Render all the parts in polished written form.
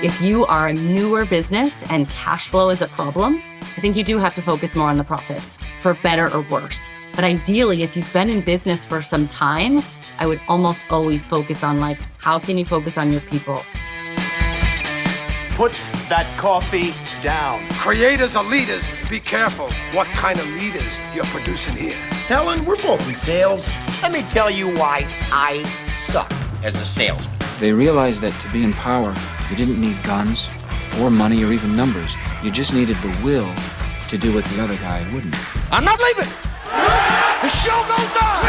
If you are a newer business and cash flow is a problem, I think you do have to focus more on the profits, for better or worse. But ideally, if you've been in business for some time, I would almost always focus on how can you focus on your people? Put that coffee down. Creators are leaders. Be careful what kind of leaders you're producing here. Helen, we're both in sales. Let me tell you why I suck as a salesman. They realized that to be in power, you didn't need guns or money or even numbers. You just needed the will to do what the other guy wouldn't. I'm not leaving. The show goes on.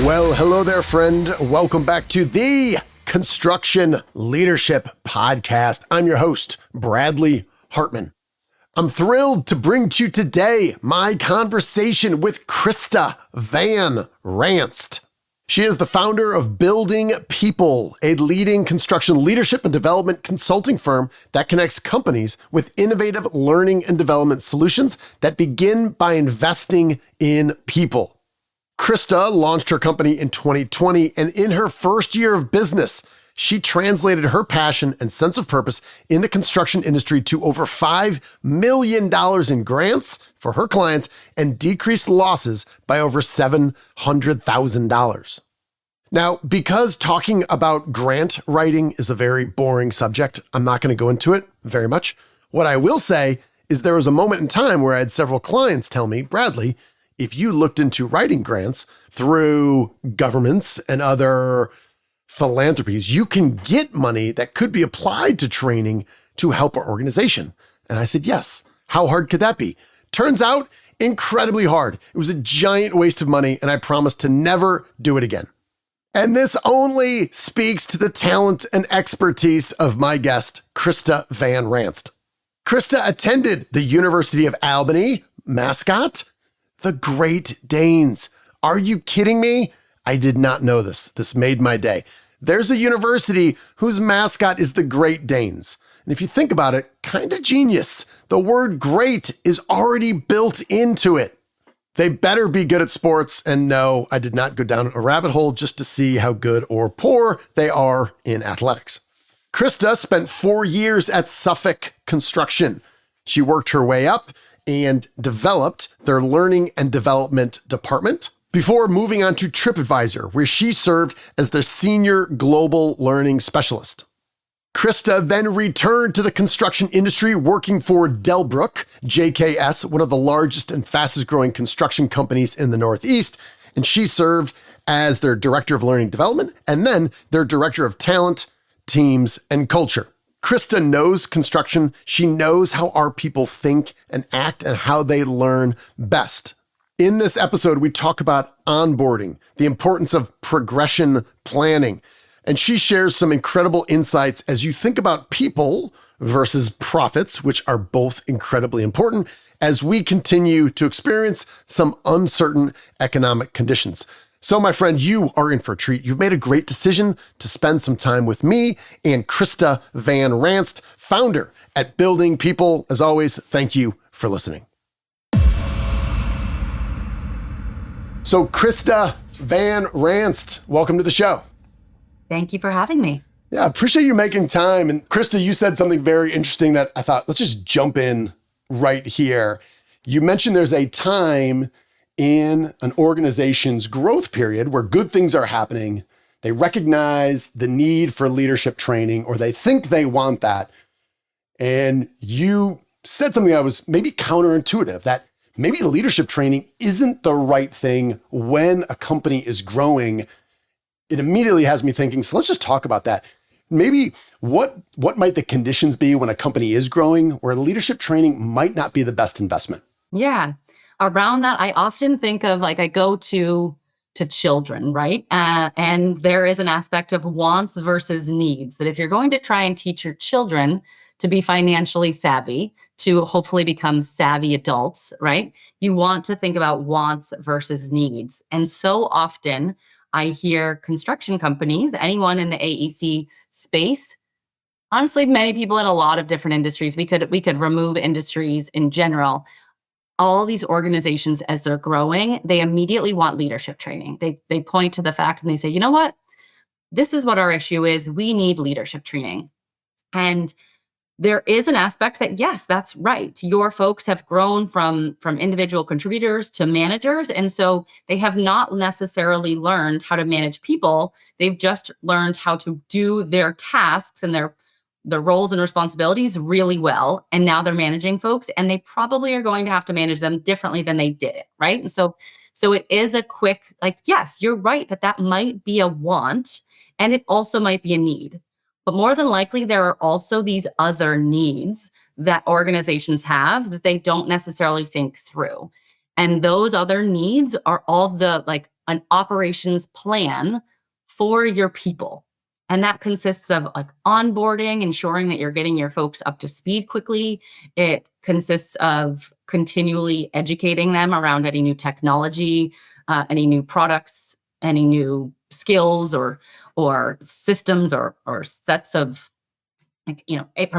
Well, hello there, friend. Welcome back to the Construction Leadership Podcast. I'm your host, Bradley Hartman. I'm thrilled to bring to you today my conversation with Krysta Van Ranst. She is the founder of Building People, a leading construction leadership and development consulting firm that connects companies with innovative learning and development solutions that begin by investing in people. Krysta launched her company in 2020, and in her first year of business, she translated her passion and sense of purpose in the construction industry to over $5 million in grants for her clients and decreased losses by over $700,000. Now, because talking about grant writing is a very boring subject, I'm not going to go into it very much. What I will say is there was a moment in time where I had several clients tell me, Bradley, if you looked into writing grants through governments and other philanthropies, you can get money that could be applied to training to help our organization. And I said, yes. How hard could that be? Turns out, incredibly hard. It was a giant waste of money, and I promised to never do it again. And this only speaks to the talent and expertise of my guest, Krysta Van Ranst. Krysta attended the University of Albany, mascot, the Great Danes. Are you kidding me? I did not know this. This made my day. There's a university whose mascot is the Great Danes. And if you think about it, kind of genius. The word great is already built into it. They better be good at sports. And no, I did not go down a rabbit hole just to see how good or poor they are in athletics. Krysta spent 4 years at Suffolk Construction. She worked her way up and developed their learning and development department before moving on to TripAdvisor, where she served as their senior global learning specialist. Krysta then returned to the construction industry, working for Delbrook, JKS, one of the largest and fastest growing construction companies in the Northeast, and she served as their director of learning development and then their director of talent, teams, and culture. Krysta knows construction. She knows how our people think and act and how they learn best. In this episode, we talk about onboarding, the importance of progression planning, and she shares some incredible insights as you think about people versus profits, which are both incredibly important as we continue to experience some uncertain economic conditions. So, my friend, you are in for a treat. You've made a great decision to spend some time with me and Krysta Van Ranst, founder at Building People. As always, thank you for listening. So, Krysta Van Ranst, welcome to the show. Thank you for having me. Yeah, I appreciate you making time. And Krysta, you said something very interesting that I thought, let's just jump in right here. You mentioned there's a time in an organization's growth period where good things are happening. They recognize the need for leadership training, or they think they want that. And you said something that was maybe counterintuitive, that maybe leadership training isn't the right thing when a company is growing. It immediately has me thinking, so let's just talk about that. Maybe what might the conditions be when a company is growing where leadership training might not be the best investment? Yeah. Around that, I often think of I go to children, right? And there is an aspect of wants versus needs, that if you're going to try and teach your children to be financially savvy, to hopefully become savvy adults, right? You want to think about wants versus needs. And so often I hear construction companies, anyone in the AEC space, honestly, many people in a lot of different industries, we could remove industries in general, all these organizations, as they're growing, they immediately want leadership training. They point to the fact and they say, you know what? This is what our issue is. We need leadership training. And there is an aspect that, yes, that's right. Your folks have grown from individual contributors to managers. And so they have not necessarily learned how to manage people. They've just learned how to do their tasks and their roles and responsibilities really well. And now they're managing folks, and they probably are going to have to manage them differently than they did it. Right. And so it is a quick, like, yes, you're right that might be a want, and it also might be a need. But more than likely, there are also these other needs that organizations have that they don't necessarily think through. And those other needs are all an operations plan for your people. And that consists of like onboarding, ensuring that you're getting your folks up to speed quickly. It consists of continually educating them around any new technology, any new products, any new skills or systems or sets of, from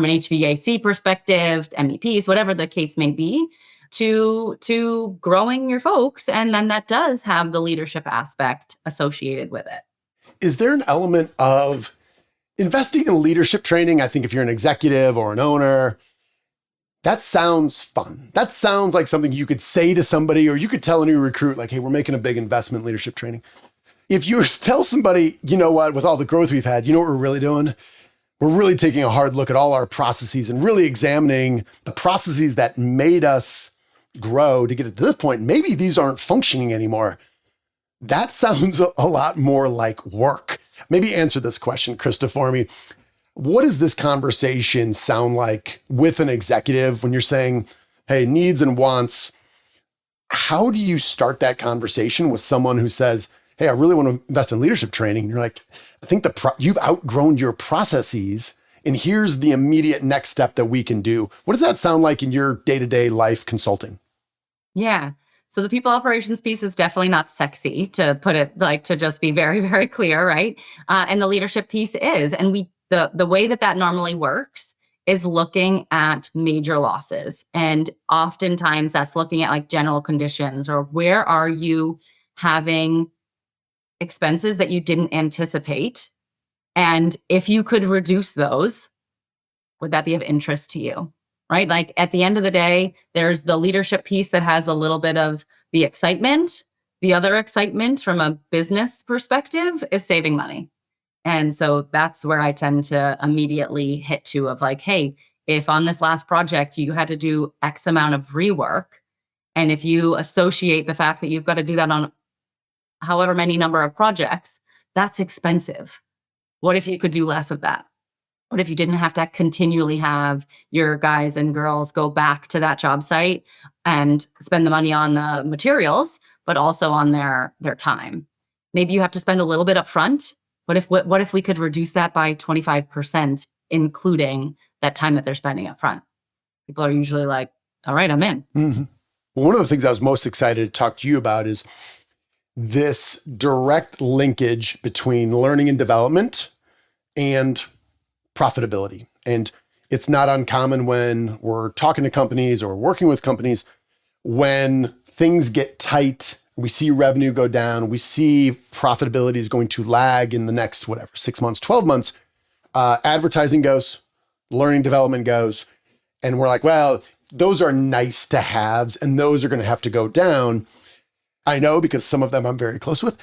an HVAC perspective, MEPs, whatever the case may be, to growing your folks. And then that does have the leadership aspect associated with it. Is there an element of investing in leadership training? I think if you're an executive or an owner, that sounds fun. That sounds like something you could say to somebody, or you could tell a new recruit, like, hey, we're making a big investment in leadership training. If you tell somebody, you know what, with all the growth we've had, you know what we're really doing? We're really taking a hard look at all our processes and really examining the processes that made us grow to get it to this point. Maybe these aren't functioning anymore. That sounds a lot more like work. Maybe answer this question, Krysta, for me. What does this conversation sound like with an executive when you're saying, hey, needs and wants? How do you start that conversation with someone who says, hey, I really want to invest in leadership training? And you're like, I think you've outgrown your processes, and here's the immediate next step that we can do. What does that sound like in your day-to-day life consulting? Yeah. So the people operations piece is definitely not sexy, to put it to just be very, very clear, right? And the leadership piece is, and the way that normally works is looking at major losses. And oftentimes that's looking at like general conditions, or where are you having expenses that you didn't anticipate? And if you could reduce those, would that be of interest to you? Right? Like at the end of the day, there's the leadership piece that has a little bit of the excitement. The other excitement from a business perspective is saving money. And so that's where I tend to immediately hit to of like, hey, if on this last project you had to do X amount of rework, and if you associate the fact that you've got to do that on however many number of projects, that's expensive. What if you could do less of that? What if you didn't have to continually have your guys and girls go back to that job site and spend the money on the materials, but also on their time? Maybe you have to spend a little bit up front. What if we could reduce that by 25%, including that time that they're spending up front? People are usually like, all right, I'm in. Mm-hmm. Well, one of the things I was most excited to talk to you about is this direct linkage between learning and development and profitability. And it's not uncommon when we're talking to companies or working with companies, when things get tight, we see revenue go down, we see profitability is going to lag in the next, 6 months, 12 months, advertising goes, learning development goes. And we're like, well, those are nice to haves, and those are going to have to go down. I know, because some of them I'm very close with.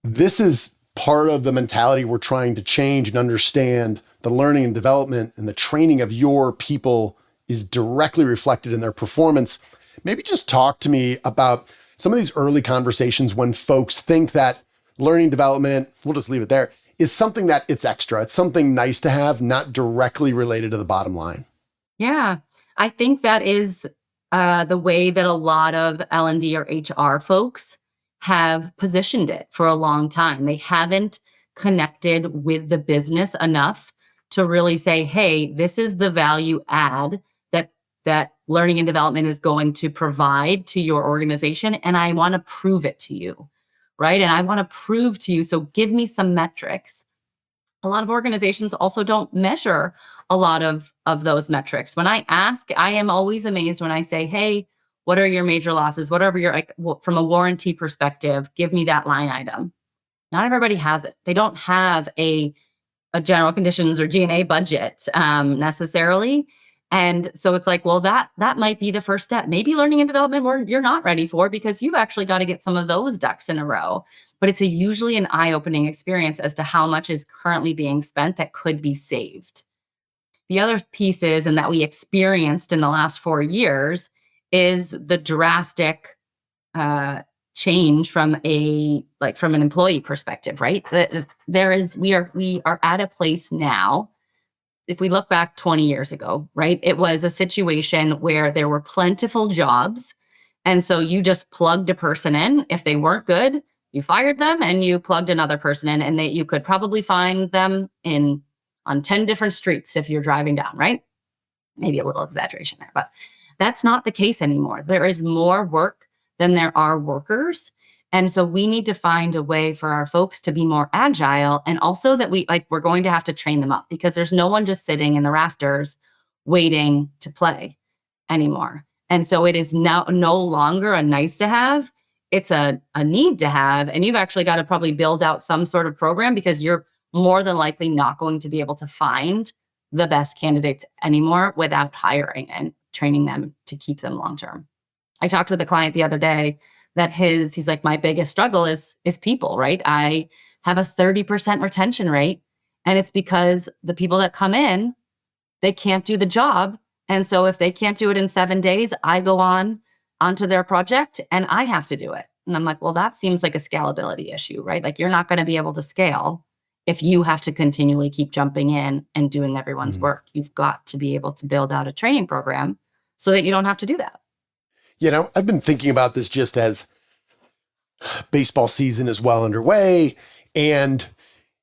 This is part of the mentality we're trying to change and understand. The learning and development and the training of your people is directly reflected in their performance. Maybe just talk to me about some of these early conversations when folks think that learning development, we'll just leave it there, is something that it's extra. It's something nice to have, not directly related to the bottom line. Yeah, I think that is the way that a lot of L&D or HR folks have positioned it for a long time. They haven't connected with the business enough to really say, hey, this is the value add that learning and development is going to provide to your organization. And I want to prove it to you, right? And I want to prove to you, so give me some metrics. A lot of organizations also don't measure a lot of those metrics. When I ask, I am always amazed when I say, hey, What are your major losses? Whatever your, like, from a warranty perspective, give me that line item. Not everybody has it. They don't have a general conditions or G&A budget necessarily. And so it's like, well, that might be the first step. Maybe learning and development where you're not ready for, because you've actually got to get some of those ducks in a row. But it's usually an eye-opening experience as to how much is currently being spent that could be saved. The other piece is, and that we experienced in the last 4 years, is the drastic change from an employee perspective, right? We are at a place now. If we look back 20 years ago, right, it was a situation where there were plentiful jobs. And so you just plugged a person in. If they weren't good, you fired them and you plugged another person in, and you could probably find them on 10 different streets if you're driving down, right? Maybe a little exaggeration there, but that's not the case anymore. There is more work than there are workers. And so we need to find a way for our folks to be more agile, and also that we're going to have to train them up, because there's no one just sitting in the rafters waiting to play anymore. And so it is now no longer a nice to have. It's a need to have. And you've actually got to probably build out some sort of program, because you're more than likely not going to be able to find the best candidates anymore without hiring and training them to keep them long-term. I talked with a client the other day that he's like, my biggest struggle is people, right? I have a 30% retention rate, and it's because the people that come in, they can't do the job. And so if they can't do it in 7 days, I go onto their project and I have to do it. And I'm like, well, that seems like a scalability issue, right? Like, you're not going to be able to scale if you have to continually keep jumping in and doing everyone's work. You've got to be able to build out a training program so that you don't have to do that. You know, I've been thinking about this just as baseball season is well underway, and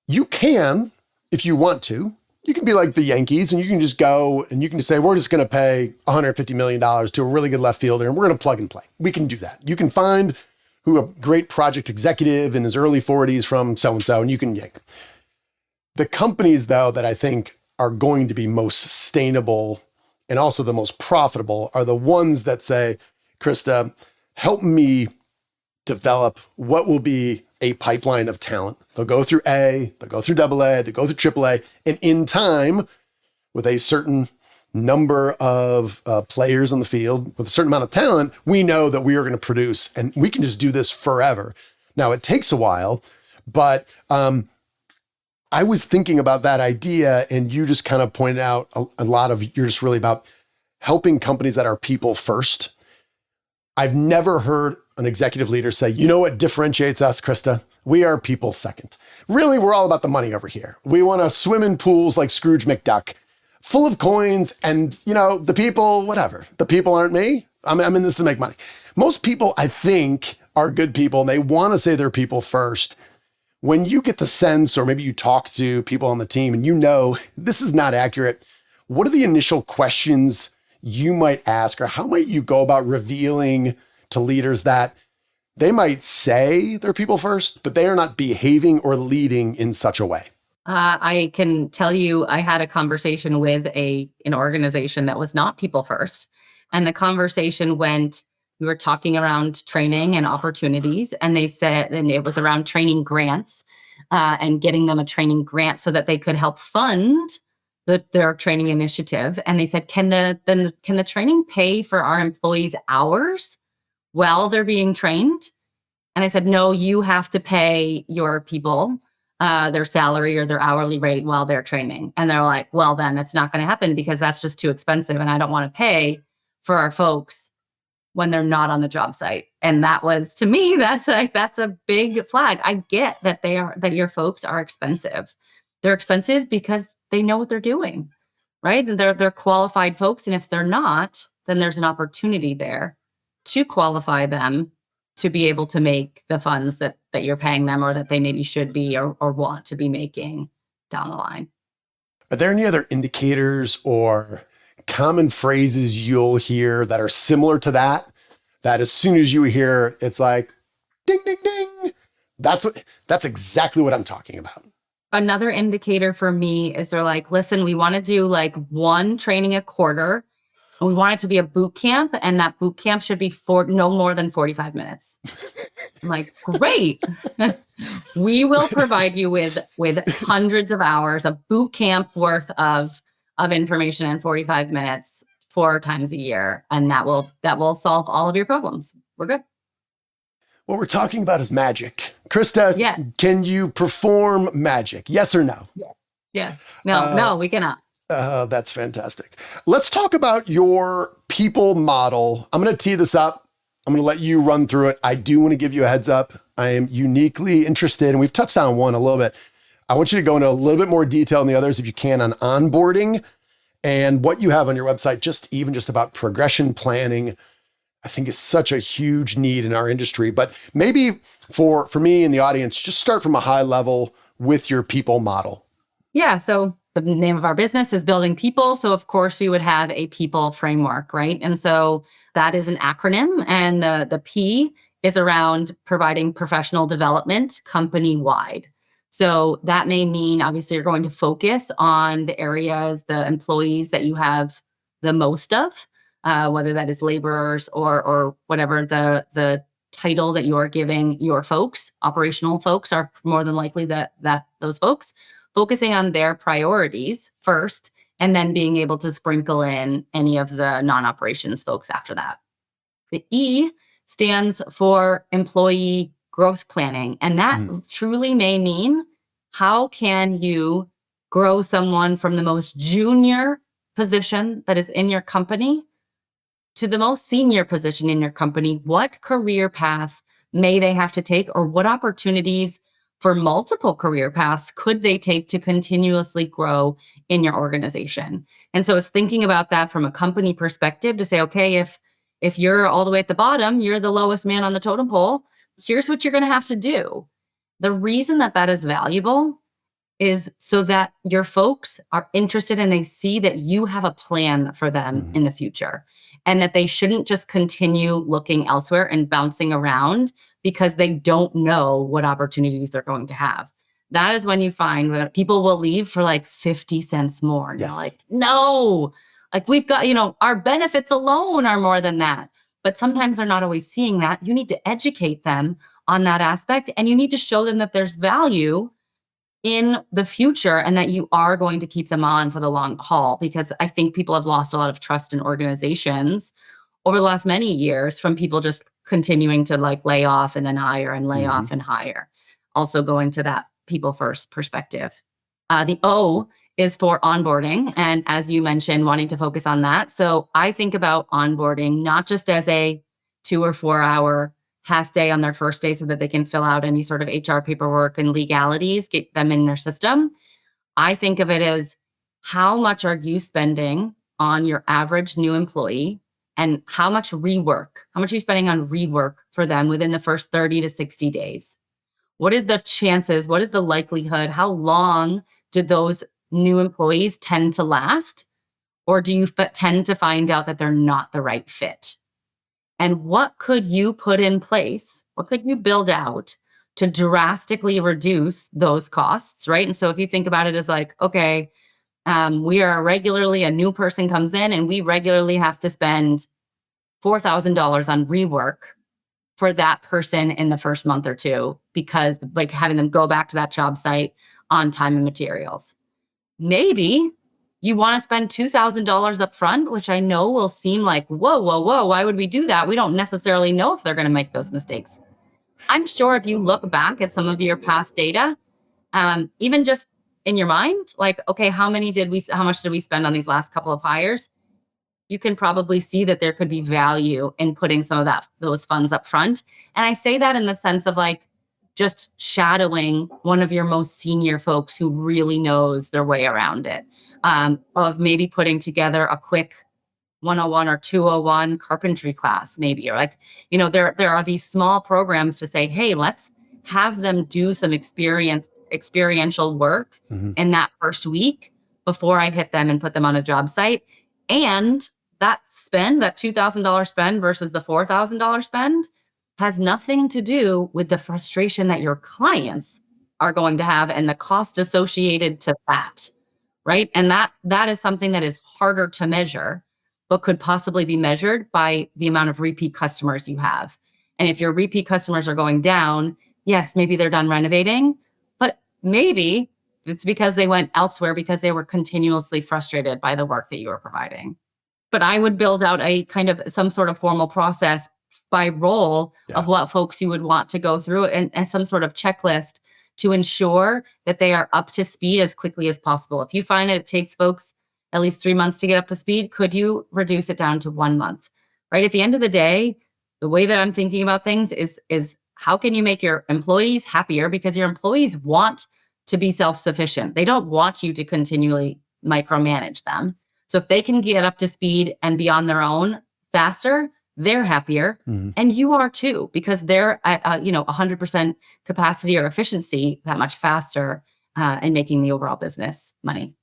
you can, if you want to, you can be like the Yankees and you can just go and you can just say, we're just going to pay $150 million to a really good left fielder and we're going to plug and play. We can do that. You can find a great project executive in his early 40s from so-and-so, and you can yank. The companies, though, that I think are going to be most sustainable and also the most profitable are the ones that say, Krysta, help me develop what will be a pipeline of talent. They'll go through A, they'll go through AA, they'll go through AAA, and in time, with a certain number of players on the field, with a certain amount of talent, we know that we are going to produce, and we can just do this forever. Now, it takes a while, but I was thinking about that idea, and you just kind of pointed out a lot of, you're just really about helping companies that are people first. I've never heard an executive leader say, you know what differentiates us, Krysta? We are people second. Really, we're all about the money over here. We want to swim in pools like Scrooge McDuck, full of coins, and, the people, whatever. The people aren't me. I'm in this to make money. Most people, I think, are good people, and they want to say they're people first. When you get the sense, or maybe you talk to people on the team and this is not accurate, what are the initial questions you might ask, or how might you go about revealing to leaders that they might say they're people first, but they are not behaving or leading in such a way? I can tell you, I had a conversation with an organization that was not people first. And the conversation we were talking around training and opportunities, and they said, and it was around training grants and getting them a training grant so that they could help fund their training initiative. And they said, can the training pay for our employees' hours while they're being trained? And I said, no, you have to pay your people their salary or their hourly rate while they're training. And they're like, well, then it's not going to happen, because that's just too expensive. And I don't want to pay for our folks when they're not on the job site. And that was, to me, that's a big flag. I get that your folks are expensive. They're expensive because they know what they're doing, right? And they're qualified folks. And if they're not, then there's an opportunity there to qualify them to be able to make the funds that you're paying them, or that they maybe should be or want to be making down the line. Are there any other indicators or common phrases you'll hear that are similar to that as soon as you hear, it's like, ding, ding, ding? That's exactly what I'm talking about. Another indicator for me is they're like, listen, we want to do like one training a quarter, And we want it to be a boot camp, and that boot camp should be for no more than 45 minutes. I'm like, great. We will provide you with hundreds of hours of boot camp worth of information in 45 minutes 4 times a year. And that will solve all of your problems. We're good. What we're talking about is magic. Krysta, Yeah. Can you perform magic? Yes or no? Yeah. No, we cannot. That's fantastic. Let's talk about your people model. I'm going to tee this up. I'm going to let you run through it. I do want to give you a heads up. I am uniquely interested, and we've touched on one a little bit. I want you to go into a little bit more detail than the others if you can on onboarding and what you have on your website, just about progression planning. I think is such a huge need in our industry. But maybe for me and the audience, just start from a high level with your people model. Yeah. So the name of our business is Building People. So of course we would have a people framework, right? And so that is an acronym, and the P is around providing professional development company-wide. So that may mean, obviously, you're going to focus on the areas, the employees that you have the most of, whether that is laborers or whatever the title that you are giving your folks. Operational folks are more than likely that those folks. Focusing on their priorities first, and then being able to sprinkle in any of the non-operations folks after that. The E stands for employee growth planning. And that truly may mean, how can you grow someone from the most junior position that is in your company to the most senior position in your company? What career path may they have to take, or what opportunities for multiple career paths could they take to continuously grow in your organization? And so it's thinking about that from a company perspective to say, okay, if you're all the way at the bottom, you're the lowest man on the totem pole, here's what you're going to have to do. The reason that is valuable is so that your folks are interested and they see that you have a plan for them in the future, and that they shouldn't just continue looking elsewhere and bouncing around because they don't know what opportunities they're going to have. That is when you find that people will leave for like 50 cents more. And You're like, no, like we've got, our benefits alone are more than that. But sometimes they're not always seeing that. You need to educate them on that aspect, and you need to show them that there's value in the future and that you are going to keep them on for the long haul. Because I think people have lost a lot of trust in organizations over the last many years from people just continuing to like lay off and then hire and lay off and hire. Also going to that people first perspective. The O is for onboarding. And as you mentioned, wanting to focus on that. So I think about onboarding not just as a 2 or 4 hour half day on their first day so that they can fill out any sort of HR paperwork and legalities, get them in their system. I think of it as, how much are you spending on your average new employee, and how much are you spending on rework for them within the first 30 to 60 days? What is the chances? What is the likelihood? How long did those new employees tend to last? Or do you tend to find out that they're not the right fit? And what could you put in place? What could you build out to drastically reduce those costs, right? And so if you think about it as like, okay, we are regularly, a new person comes in and we regularly have to spend $4,000 on rework for that person in the first month or two, because like having them go back to that job site on time and materials. Maybe you want to spend $2,000 up front, which I know will seem like, whoa, why would we do that? We don't necessarily know if they're going to make those mistakes. I'm sure if you look back at some of your past data, even just in your mind, like, okay, how much did we spend on these last couple of hires? You can probably see that there could be value in putting some of those funds up front. And I say that in the sense of like, just shadowing one of your most senior folks who really knows their way around it, of maybe putting together a quick 101 or 201 carpentry class, maybe, or like, there are these small programs to say, hey, let's have them do some experiential work in that first week before I hit them and put them on a job site. And that $2,000 spend versus the $4,000 spend has nothing to do with the frustration that your clients are going to have and the cost associated to that, right? And that is something that is harder to measure but could possibly be measured by the amount of repeat customers you have. And if your repeat customers are going down, yes, maybe they're done renovating, but maybe it's because they went elsewhere because they were continuously frustrated by the work that you were providing. But I would build out a kind of some sort of formal process by role of what folks you would want to go through and some sort of checklist to ensure that they are up to speed as quickly as possible. If you find that it takes folks at least 3 months to get up to speed, could you reduce it down to 1 month? Right? At the end of the day, the way that I'm thinking about things is how can you make your employees happier? Because your employees want to be self-sufficient. They don't want you to continually micromanage them. So if they can get up to speed and be on their own faster, they're happier. And you are too, because they're at 100% capacity or efficiency that much faster and making the overall business money.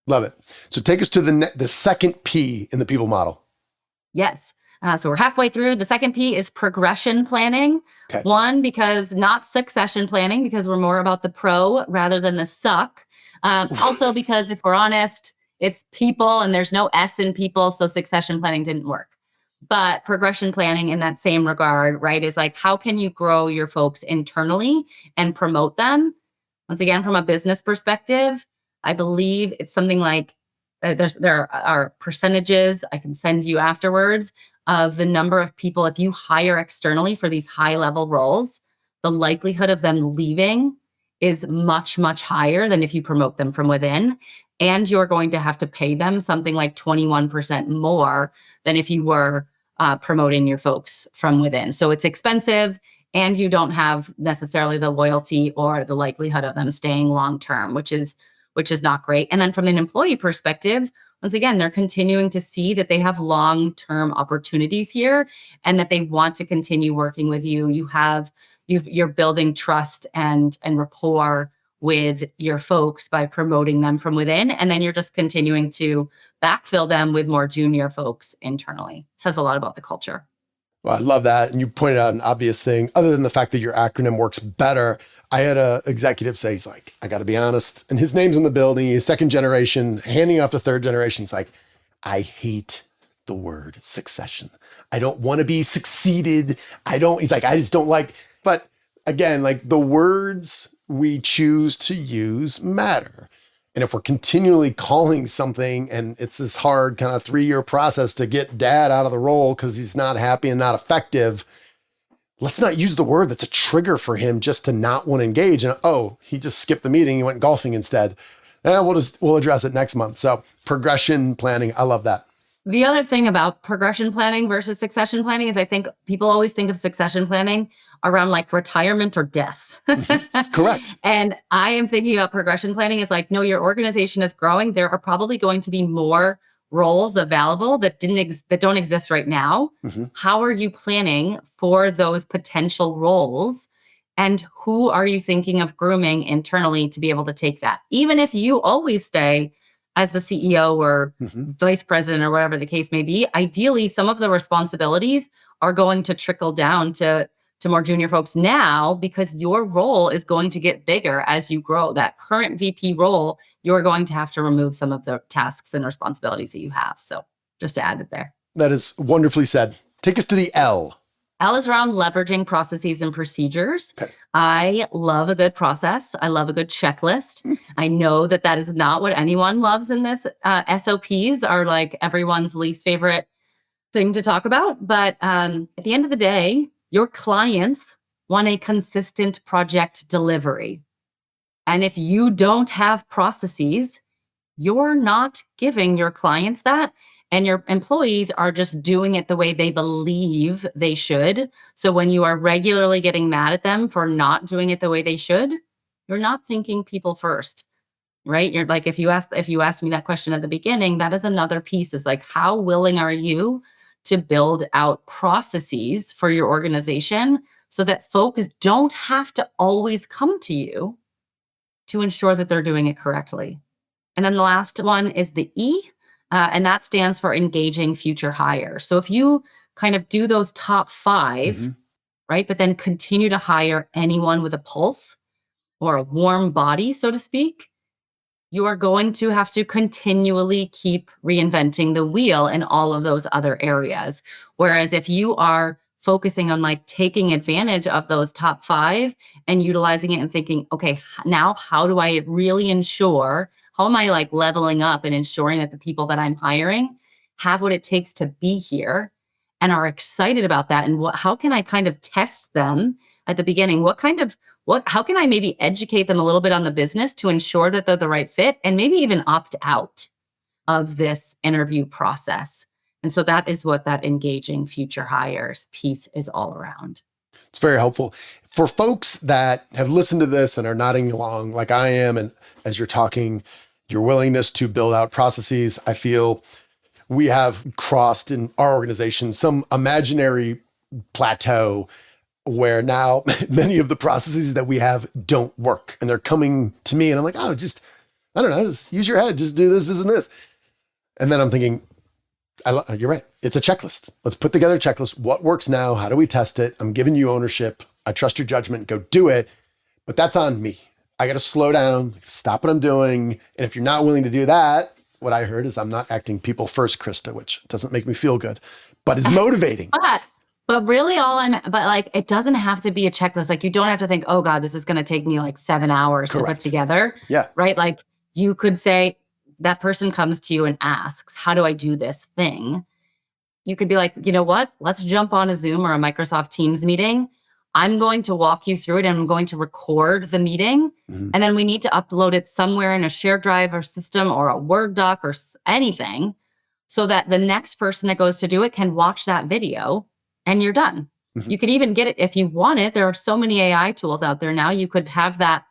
Love it. So take us to the second P in the people model. Yes. So we're halfway through. The second P is progression planning. Okay. One, because not succession planning, because we're more about the pro rather than the suck. Also, because if we're honest, it's people and there's no S in people. So succession planning didn't work. But progression planning in that same regard, right, is like, how can you grow your folks internally and promote them? Once again, from a business perspective, I believe it's something like there are percentages I can send you afterwards of the number of people, if you hire externally for these high level roles, the likelihood of them leaving is much, much higher than if you promote them from within. And you're going to have to pay them something like 21% more than if you were promoting your folks from within. So it's expensive and you don't have necessarily the loyalty or the likelihood of them staying long term, which is not great. And then from an employee perspective, once again, they're continuing to see that they have long-term opportunities here and that they want to continue working with you. You're building trust and rapport with your folks by promoting them from within. And then you're just continuing to backfill them with more junior folks internally. It says a lot about the culture. Well, I love that. And you pointed out an obvious thing, other than the fact that your acronym works better. I had an executive say, he's like, I got to be honest. And his name's in the building. He's second generation, handing off to third generation. He's like, I hate the word succession. I don't want to be succeeded. He's like, I just don't like, but again, like the words we choose to use matter. And if we're continually calling something and it's this hard kind of 3-year process to get dad out of the role because he's not happy and not effective, let's not use the word that's a trigger for him just to not want to engage. And he just skipped the meeting. He went golfing instead. We'll address it next month. So progression planning. I love that. The other thing about progression planning versus succession planning is I think people always think of succession planning around like retirement or death. Correct. And I am thinking about progression planning is like, no, your organization is growing. There are probably going to be more roles available that don't exist right now. How are you planning for those potential roles? And who are you thinking of grooming internally to be able to take that? Even if you always stay as the CEO or vice president or whatever the case may be, ideally, some of the responsibilities are going to trickle down to more junior folks now because your role is going to get bigger as you grow. That current VP role, you're going to have to remove some of the tasks and responsibilities that you have. So just to add it there. That is wonderfully said. Take us to the L. L is around leveraging processes and procedures. Okay. I love a good process. I love a good checklist. I know that is not what anyone loves in this. SOPs are like everyone's least favorite thing to talk about. But at the end of the day, your clients want a consistent project delivery. And if you don't have processes, you're not giving your clients that. And your employees are just doing it the way they believe they should. So when you are regularly getting mad at them for not doing it the way they should, you're not thinking people first, right? You're like, if you asked me that question at the beginning, that is another piece is like, how willing are you to build out processes for your organization so that folks don't have to always come to you to ensure that they're doing it correctly? And then the last one is the E. And that stands for engaging future hires. So if you kind of do those top 5, right, but then continue to hire anyone with a pulse or a warm body, so to speak, you are going to have to continually keep reinventing the wheel in all of those other areas. Whereas if you are focusing on like taking advantage of those top 5 and utilizing it and thinking, okay, now how do I really ensure, how am I like leveling up and ensuring that the people that I'm hiring have what it takes to be here and are excited about that? And how can I kind of test them at the beginning? How can I maybe educate them a little bit on the business to ensure that they're the right fit and maybe even opt out of this interview process? And so that is what that engaging future hires piece is all around. It's very helpful. For folks that have listened to this and are nodding along like I am, and as you're talking, your willingness to build out processes, I feel we have crossed in our organization some imaginary plateau where now many of the processes that we have don't work. And they're coming to me and I'm like, oh, just use your head, just do this and this. And then I'm thinking, you're right. It's a checklist. Let's put together a checklist. What works now? How do we test it? I'm giving you ownership. I trust your judgment. Go do it. But that's on me. I got to slow down, stop what I'm doing. And if you're not willing to do that, what I heard is I'm not acting people first, Krysta, which doesn't make me feel good, but is motivating. But really it doesn't have to be a checklist. Like you don't have to think, oh God, this is going to take me like 7 hours to put together. Yeah. Right. Like you could say, that person comes to you and asks, how do I do this thing? You could be like, you know what? Let's jump on a Zoom or a Microsoft Teams meeting. I'm going to walk you through it and I'm going to record the meeting. Mm-hmm. And then we need to upload it somewhere in a shared drive or system or a Word doc or anything so that the next person that goes to do it can watch that video and you're done. Mm-hmm. You could even get it if you want it. There are so many AI tools out there now. You could have that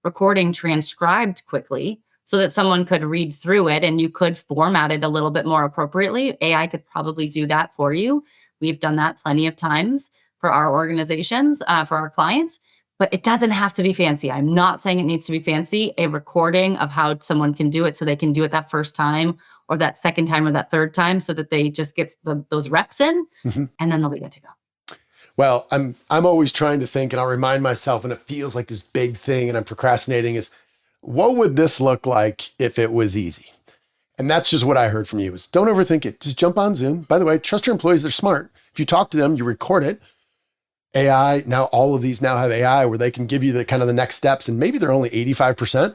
recording transcribed quickly so that someone could read through it and you could format it a little bit more appropriately. AI could probably do that for you. We've done that plenty of times for our organizations, for our clients, but it doesn't have to be fancy. I'm not saying it needs to be fancy. A recording of how someone can do it so they can do it that first time or that second time or that third time so that they just get those reps in and then they'll be good to go. Well, I'm always trying to think, and I'll remind myself, and it feels like this big thing and I'm procrastinating, is what would this look like if it was easy? And that's just what I heard from you is don't overthink it. Just jump on Zoom. By the way, trust your employees. They're smart. If you talk to them, you record it. AI, now all of these now have AI where they can give you the kind of the next steps and maybe they're only 85%.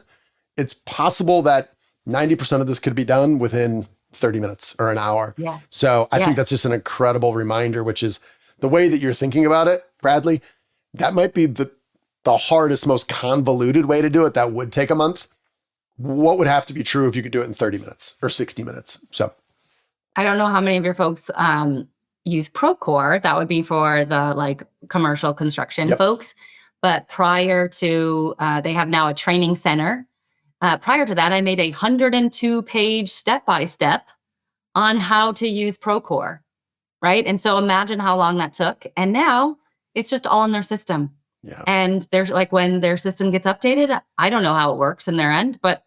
It's possible that 90% of this could be done within 30 minutes or an hour. Yeah. So I think that's just an incredible reminder, which is the way that you're thinking about it, Bradley, that might be the hardest, most convoluted way to do it. That would take a month. What would have to be true if you could do it in 30 minutes or 60 minutes? So I don't know how many of your folks use Procore. That would be for the like commercial construction folks. But prior to, they have now a training center. Prior to that, I made 102-page step-by-step on how to use Procore, right? And so imagine how long that took. And now it's just all in their system. Yeah. And there's like when their system gets updated, I don't know how it works in their end, but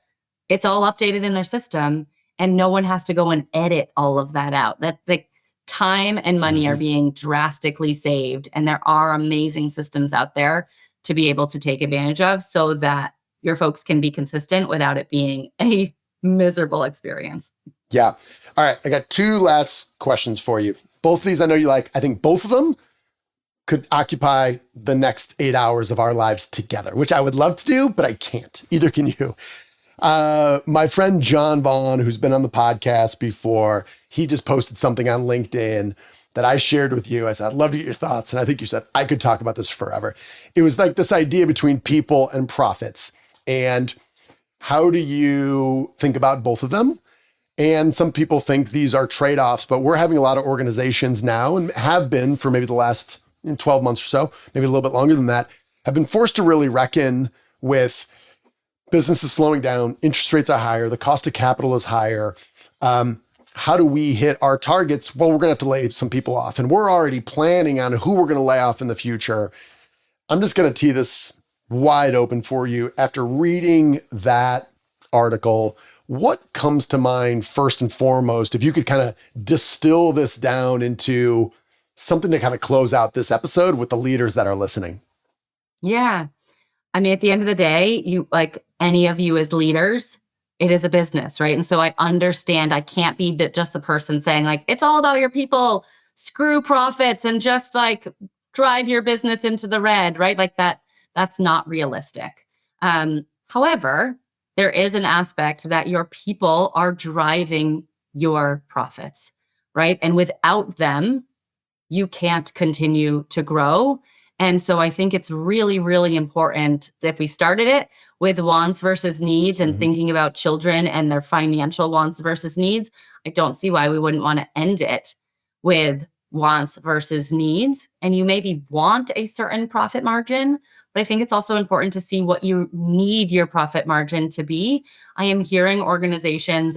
it's all updated in their system and no one has to go and edit all of that out. That the time and money are being drastically saved. And there are amazing systems out there to be able to take advantage of so that your folks can be consistent without it being a miserable experience. Yeah. All right. I got 2 last questions for you. Both of these I know you like. I think both of them could occupy the next 8 hours of our lives together, which I would love to do, but I can't. Either can you. My friend John Vaughn, who's been on the podcast before, he just posted something on LinkedIn that I shared with you. I said, I'd love to get your thoughts. And I think you said, I could talk about this forever. It was like this idea between people and profits. And how do you think about both of them? And some people think these are trade-offs, but we're having a lot of organizations now and have been for maybe the last 12 months or so, maybe a little bit longer than that, have been forced to really reckon with businesses slowing down, interest rates are higher, the cost of capital is higher. How do we hit our targets? Well, we're going to have to lay some people off, and we're already planning on who we're going to lay off in the future. I'm just going to tee this wide open for you. After reading that article, what comes to mind first and foremost, if you could kind of distill this down into something to kind of close out this episode with the leaders that are listening? Yeah. I mean, at the end of the day, you like any of you as leaders, it is a business, right? And so I understand I can't be just the person saying like, it's all about your people, screw profits and just like drive your business into the red, right? Like that's not realistic. However, there is an aspect that your people are driving your profits, right? And without them, you can't continue to grow. And so I think it's really, really important that if we started it with wants versus needs and thinking about children and their financial wants versus needs, I don't see why we wouldn't want to end it with wants versus needs. And you maybe want a certain profit margin, but I think it's also important to see what you need your profit margin to be. I am hearing organizations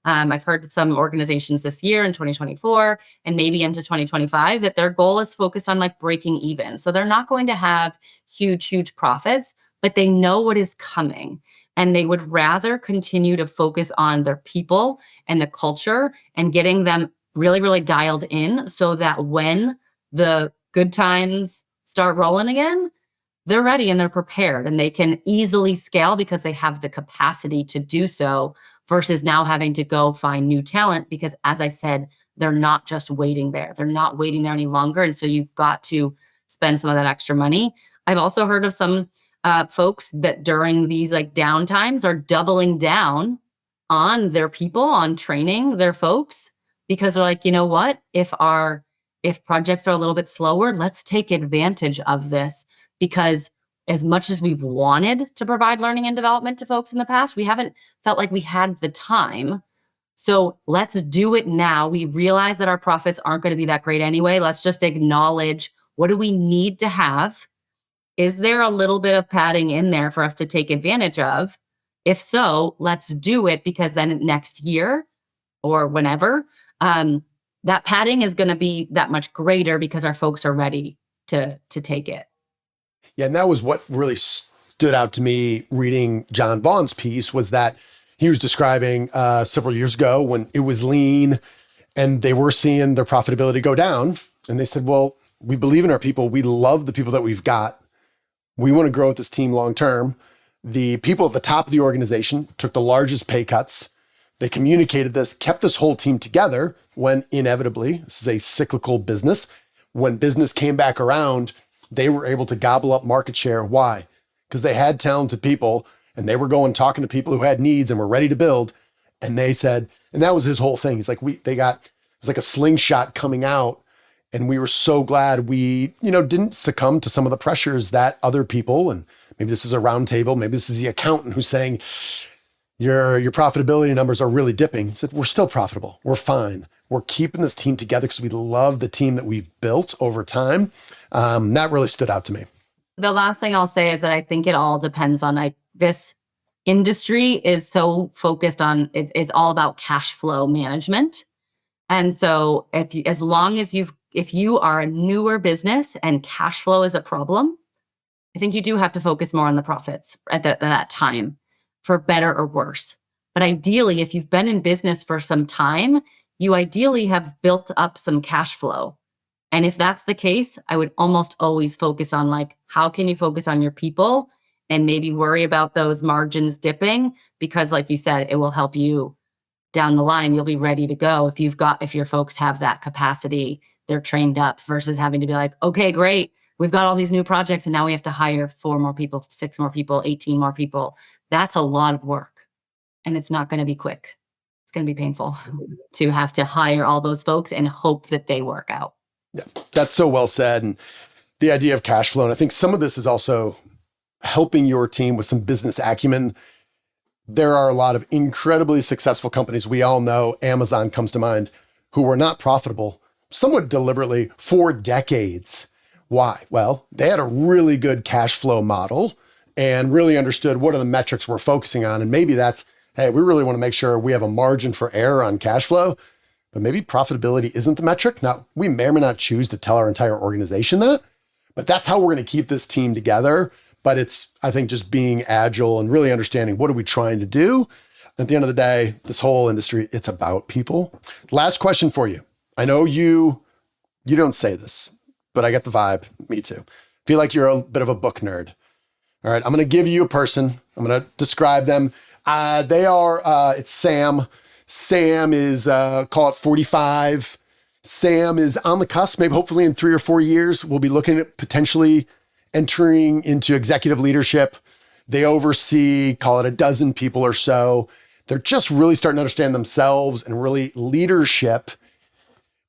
I've heard some organizations this year in 2024 and maybe into 2025 that their goal is focused on like breaking even. So they're not going to have huge profits, but they know what is coming. And they would rather continue to focus on their people and the culture and getting them really, really dialed in so that when the good times start rolling again, they're ready and they're prepared and they can easily scale because they have the capacity to do so versus now having to go find new talent because, as I said, they're not just waiting there. They're not waiting there any longer. And so you've got to spend some of that extra money. I've also heard of some folks that during these like downtimes are doubling down on their people, on training their folks because they're like, you know what? If projects are a little bit slower, let's take advantage of this because as much as we've wanted to provide learning and development to folks in the past, we haven't felt like we had the time. So let's do it now. We realize that our profits aren't going to be that great anyway. Let's just acknowledge what do we need to have? Is there a little bit of padding in there for us to take advantage of? If so, let's do it because then next year or whenever, that padding is going to be that much greater because our folks are ready to take it. Yeah, and that was what really stood out to me reading John Vaughn's piece was that he was describing several years ago when it was lean and they were seeing their profitability go down. And they said, well, we believe in our people. We love the people that we've got. We want to grow with this team long term. The people at the top of the organization took the largest pay cuts. They communicated this, kept this whole team together when inevitably, this is a cyclical business, when business came back around, they were able to gobble up market share. Why? Because they had talented people and they were going talking to people who had needs and were ready to build. And they said, and that was his whole thing. He's like, it was like a slingshot coming out. And we were so glad we, didn't succumb to some of the pressures that other people, and maybe this is a round table, maybe this is the accountant who's saying, your profitability numbers are really dipping. He said, we're still profitable. We're fine. We're keeping this team together because we love the team that we've built over time. That really stood out to me. The last thing I'll say is that I think it all depends on this industry is so focused on, it's all about cash flow management. And so as long as if you are a newer business and cash flow is a problem, I think you do have to focus more on the profits at that time for better or worse. But ideally, if you've been in business for some time, you ideally have built up some cash flow. And if that's the case, I would almost always focus on how can you focus on your people and maybe worry about those margins dipping because like you said, it will help you down the line. You'll be ready to go if your folks have that capacity, they're trained up versus having to be like, okay, great. We've got all these new projects and now we have to hire 4 more people, 6 more people, 18 more people. That's a lot of work and it's not going to be quick. It's going to be painful to have to hire all those folks and hope that they work out. Yeah, that's so well said. And the idea of cash flow. And I think some of this is also helping your team with some business acumen. There are a lot of incredibly successful companies. We all know Amazon comes to mind who were not profitable somewhat deliberately for decades. Why? Well, they had a really good cash flow model and really understood what are the metrics we're focusing on. And maybe that's, hey, we really want to make sure we have a margin for error on cash flow, but maybe profitability isn't the metric. Now, we may or may not choose to tell our entire organization that, but that's how we're going to keep this team together. But it's, I think, just being agile and really understanding what are we trying to do. At the end of the day, this whole industry, it's about people. Last question for you. I know you don't say this, but I get the vibe. Me too. Feel like you're a bit of a book nerd. All right. I'm going to give you a person. I'm going to describe them. They are, it's Sam. Sam is, call it 45. Sam is on the cusp. Maybe hopefully in 3 or 4 years, we'll be looking at potentially entering into executive leadership. They oversee, call it a dozen people or so. They're just really starting to understand themselves and really leadership.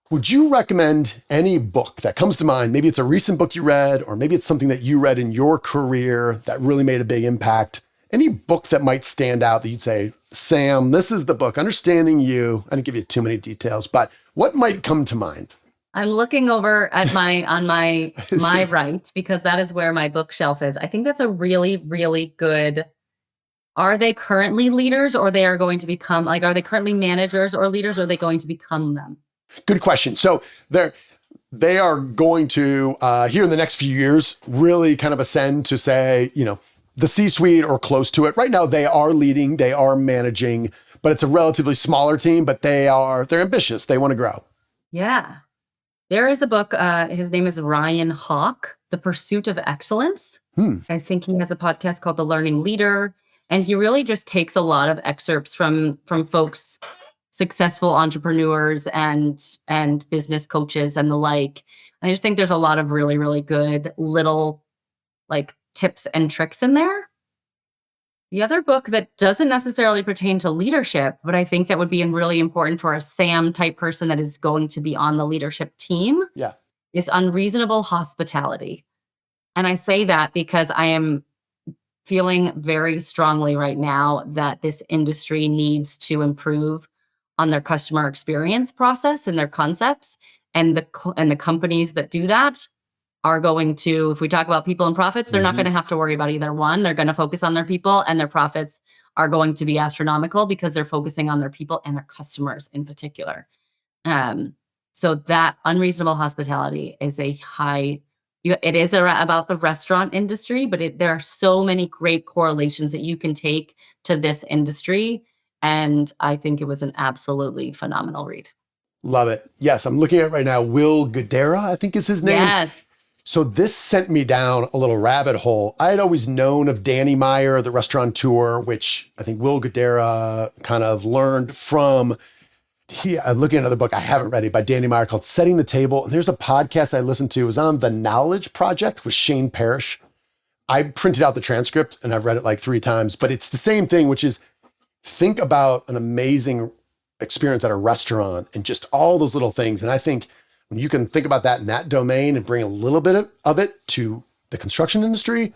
Would you recommend any book that comes to mind? Maybe it's a recent book you read, or maybe it's something that you read in your career that really made a big impact. Any book that might stand out that you'd say, Sam, this is the book, Understanding You. I didn't give you too many details, but what might come to mind? I'm looking over at my right, because that is where my bookshelf is. I think that's a really, really good. Are they currently leaders, or they are going to become, like, are they currently managers or leaders, or are they going to become them? Good question. So they are going to, here in the next few years, really kind of ascend to say, the C-suite or close to it. Right now, they are leading, they are managing, but it's a relatively smaller team, but they're ambitious. They want to grow. Yeah. There is a book, his name is Ryan Hawk, The Pursuit of Excellence. I think he has a podcast called The Learning Leader. And he really just takes a lot of excerpts from folks, successful entrepreneurs and business coaches and the like. I just think there's a lot of really, really good little tips and tricks in there. The other book that doesn't necessarily pertain to leadership, but I think that would be really important for a Sam type person that is going to be on the leadership team, is Unreasonable Hospitality. And I say that because I am feeling very strongly right now that this industry needs to improve on their customer experience process and their concepts. And the companies that do that are going to, if we talk about people and profits, they're not going to have to worry about either one. They're going to focus on their people, and their profits are going to be astronomical because they're focusing on their people and their customers in particular. So that Unreasonable Hospitality is it is about the restaurant industry, but there are so many great correlations that you can take to this industry. And I think it was an absolutely phenomenal read. Love it. Yes, I'm looking at it right now. Will Guidara, I think is his name. Yes. So this sent me down a little rabbit hole. I had always known of Danny Meyer, the restaurateur, which I think Will Guidara kind of learned from. I'm looking at another book, I haven't read it, by Danny Meyer called Setting the Table. And there's a podcast I listened to. It was on The Knowledge Project with Shane Parrish. I printed out the transcript and I've read it like 3 times, but it's the same thing, which is think about an amazing experience at a restaurant and just all those little things. And I think when you can think about that in that domain and bring a little bit of it to the construction industry,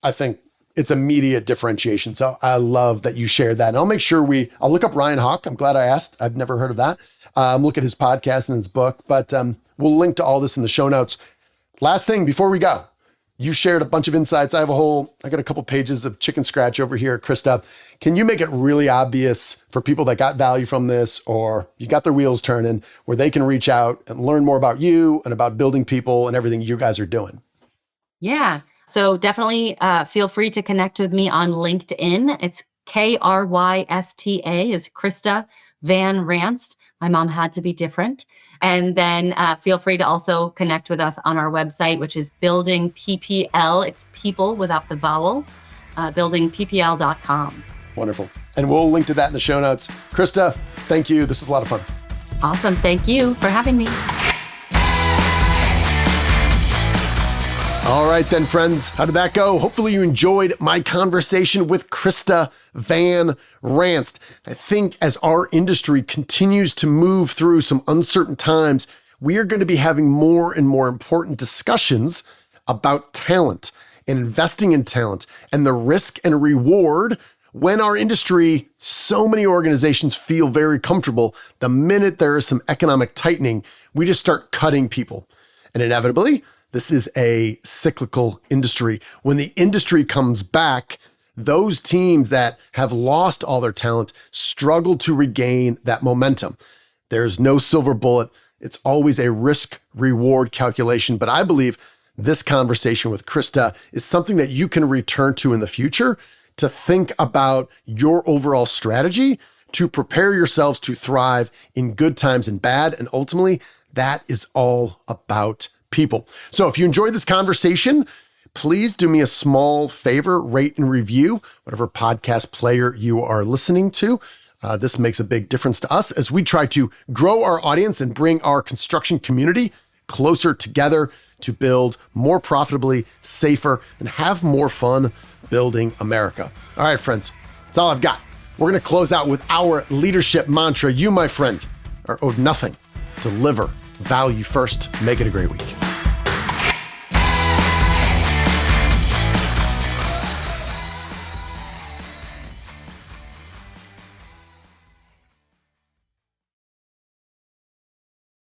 I think it's immediate differentiation. So I love that you shared that. And I'll make sure I'll look up Ryan Hawk. I'm glad I asked. I've never heard of that. Look at his podcast and his book, but we'll link to all this in the show notes. Last thing before we go, you shared a bunch of insights. I got a couple pages of chicken scratch over here, Krysta. Can you make it really obvious for people that got value from this, or you got their wheels turning, where they can reach out and learn more about you and about building people and everything you guys are doing? Yeah. So definitely feel free to connect with me on LinkedIn. It's Krysta is Krysta Van Ranst. My mom had to be different. And then feel free to also connect with us on our website, which is Building PPL. It's people without the vowels, buildingppl.com. Wonderful. And we'll link to that in the show notes. Krysta, thank you. This was a lot of fun. Awesome. Thank you for having me. All right then, friends. How did that go? Hopefully you enjoyed my conversation with Krysta Van Ranst. I think as our industry continues to move through some uncertain times, we are going to be having more and more important discussions about talent and investing in talent and the risk and reward when our industry, so many organizations feel very comfortable. The minute there is some economic tightening, we just start cutting people. And inevitably, this is a cyclical industry. When the industry comes back, those teams that have lost all their talent struggle to regain that momentum. There's no silver bullet. It's always a risk-reward calculation. But I believe this conversation with Krysta is something that you can return to in the future to think about your overall strategy to prepare yourselves to thrive in good times and bad. And ultimately, that is all about people. So if you enjoyed this conversation, please do me a small favor, rate and review whatever podcast player you are listening to. This makes a big difference to us as we try to grow our audience and bring our construction community closer together to build more profitably, safer, and have more fun building America. All right, friends, that's all I've got. We're going to close out with our leadership mantra. You, my friend, are owed nothing. Deliver. Value first. Make it a great week.